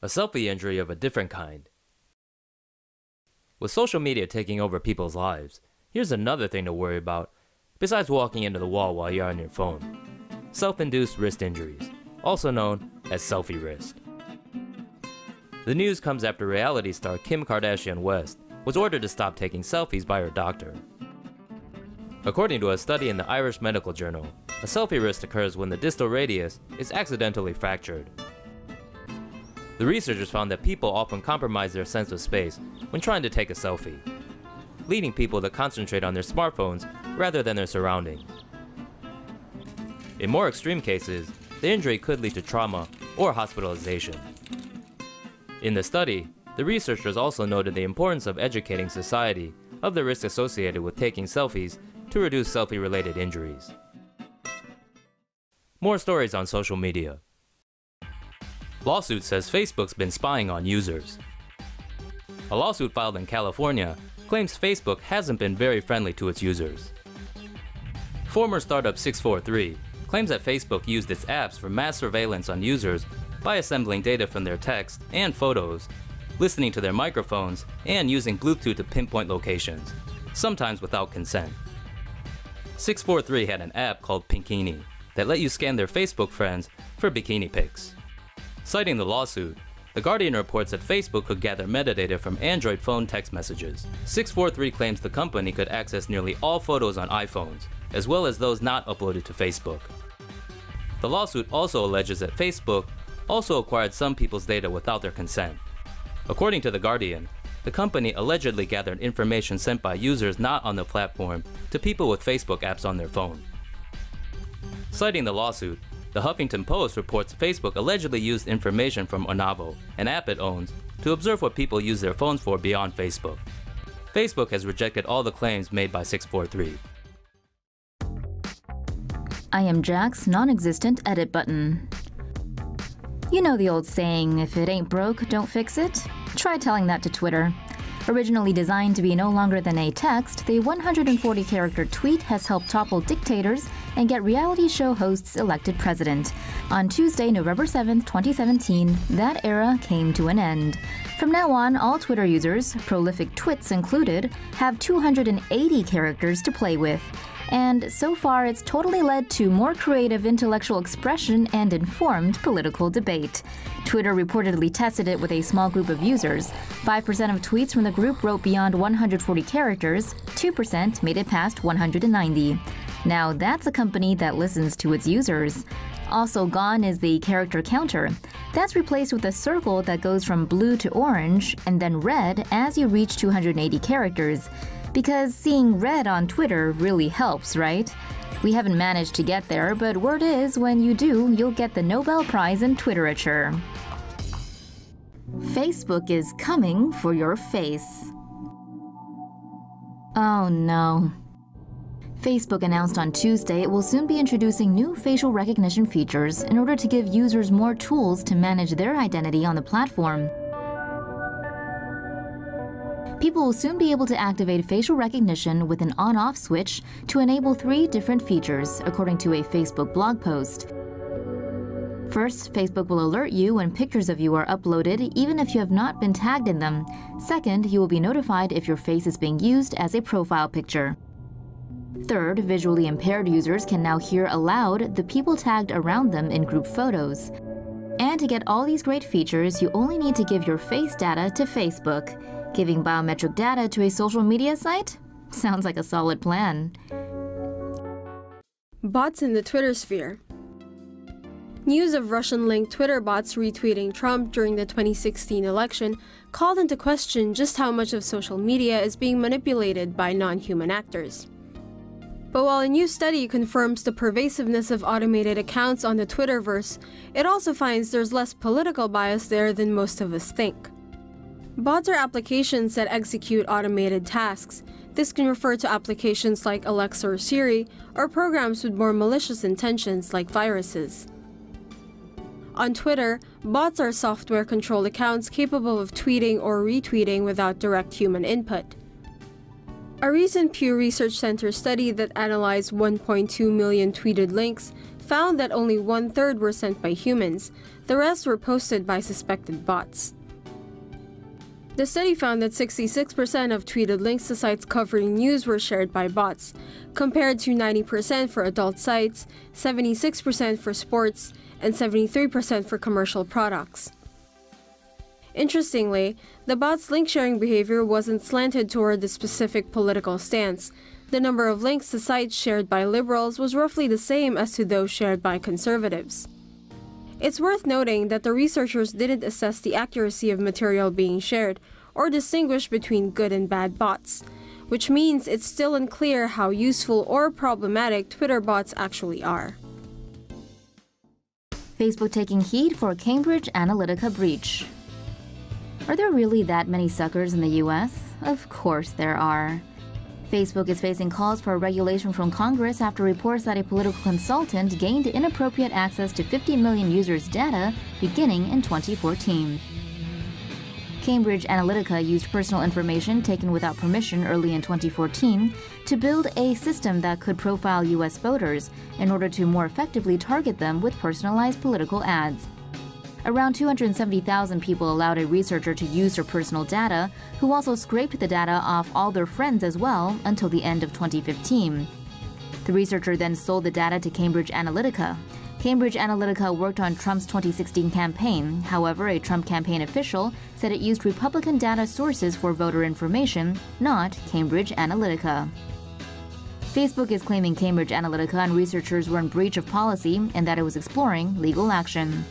A selfie injury of a different kind. With social media taking over people's lives, here's another thing to worry about, besides walking into the wall while you're on your phone. Self-induced wrist injuries, also known as selfie wrist. The news comes after reality star Kim Kardashian West was ordered to stop taking selfies by her doctor. According to a study in the Irish Medical Journal, a selfie wrist occurs when the distal radius is accidentally fractured. The researchers found that people often compromise their sense of space when trying to take a selfie, leading people to concentrate on their smartphones rather than their surroundings. In more extreme cases, the injury could lead to trauma or hospitalization. In the study, the researchers also noted the importance of educating society of the risks associated with taking selfies to reduce selfie-related injuries. More stories on social media. Lawsuit says Facebook's been spying on users. A lawsuit filed in California claims Facebook hasn't been very friendly to its users. Former startup 643 claims that Facebook used its apps for mass surveillance on users by assembling data from their text and photos, listening to their microphones, and using Bluetooth to pinpoint locations, sometimes without consent. 643 had an app called Pinkini that let you scan their Facebook friends for bikini pics. Citing the lawsuit, The Guardian reports that Facebook could gather metadata from Android phone text messages. 643 claims the company could access nearly all photos on iPhones, as well as those not uploaded to Facebook. The lawsuit also alleges that Facebook also acquired some people's data without their consent. According to The Guardian, the company allegedly gathered information sent by users not on the platform to people with Facebook apps on their phone. Citing the lawsuit, the Huffington Post reports Facebook allegedly used information from Onavo, an app it owns, to observe what people use their phones for beyond Facebook. Facebook has rejected all the claims made by 643. I am Jack's non-existent edit button. You know the old saying, if it ain't broke, don't fix it? Try telling that to Twitter. Originally designed to be no longer than a text, the 140-character tweet has helped topple dictators and get reality show hosts elected president. On Tuesday, November 7, 2017, that era came to an end. From now on, all Twitter users, prolific twits included, have 280 characters to play with. And so far, it's totally led to more creative intellectual expression and informed political debate. Twitter reportedly tested it with a small group of users. 5% of tweets from the group wrote beyond 140 characters, 2% made it past 190. Now that's a company that listens to its users. Also gone is the character counter. That's replaced with a circle that goes from blue to orange and then red as you reach 280 characters. Because seeing red on Twitter really helps, right? We haven't managed to get there, but word is when you do, you'll get the Nobel Prize in Twitterature. Facebook is coming for your face. Oh no. Facebook announced on Tuesday it will soon be introducing new facial recognition features in order to give users more tools to manage their identity on the platform. People will soon be able to activate facial recognition with an on-off switch to enable 3 different features, according to a Facebook blog post. First, Facebook will alert you when pictures of you are uploaded, even if you have not been tagged in them. Second, you will be notified if your face is being used as a profile picture. Third, visually impaired users can now hear aloud the people tagged around them in group photos. And to get all these great features, you only need to give your face data to Facebook. Giving biometric data to a social media site? Sounds like a solid plan. Bots in the Twitter sphere. News of Russian-linked Twitter bots retweeting Trump during the 2016 election called into question just how much of social media is being manipulated by non-human actors. But while a new study confirms the pervasiveness of automated accounts on the Twitterverse, it also finds there's less political bias there than most of us think. Bots are applications that execute automated tasks. This can refer to applications like Alexa or Siri, or programs with more malicious intentions like viruses. On Twitter, bots are software-controlled accounts capable of tweeting or retweeting without direct human input. A recent Pew Research Center study that analyzed 1.2 million tweeted links found that only 1/3 were sent by humans, The rest were posted by suspected bots. The study found that 66% of tweeted links to sites covering news were shared by bots, compared to 90% for adult sites, 76% for sports, and 73% for commercial products. Interestingly, the bots' link-sharing behavior wasn't slanted toward the specific political stance. The number of links to sites shared by liberals was roughly the same as to those shared by conservatives. It's worth noting that the researchers didn't assess the accuracy of material being shared or distinguish between good and bad bots, which means it's still unclear how useful or problematic Twitter bots actually are. Facebook taking heat for Cambridge Analytica breach. Are there really that many suckers in the US? Of course there are. Facebook is facing calls for regulation from Congress after reports that a political consultant gained inappropriate access to 50 million users' data beginning in 2014. Cambridge Analytica used personal information taken without permission early in 2014 to build a system that could profile US voters in order to more effectively target them with personalized political ads. Around 270,000 people allowed a researcher to use their personal data, who also scraped the data off all their friends as well until the end of 2015. The researcher then sold the data to Cambridge Analytica. Cambridge Analytica worked on Trump's 2016 campaign. However, a Trump campaign official said it used Republican data sources for voter information, not Cambridge Analytica. Facebook is claiming Cambridge Analytica and researchers were in breach of policy and that it was exploring legal action.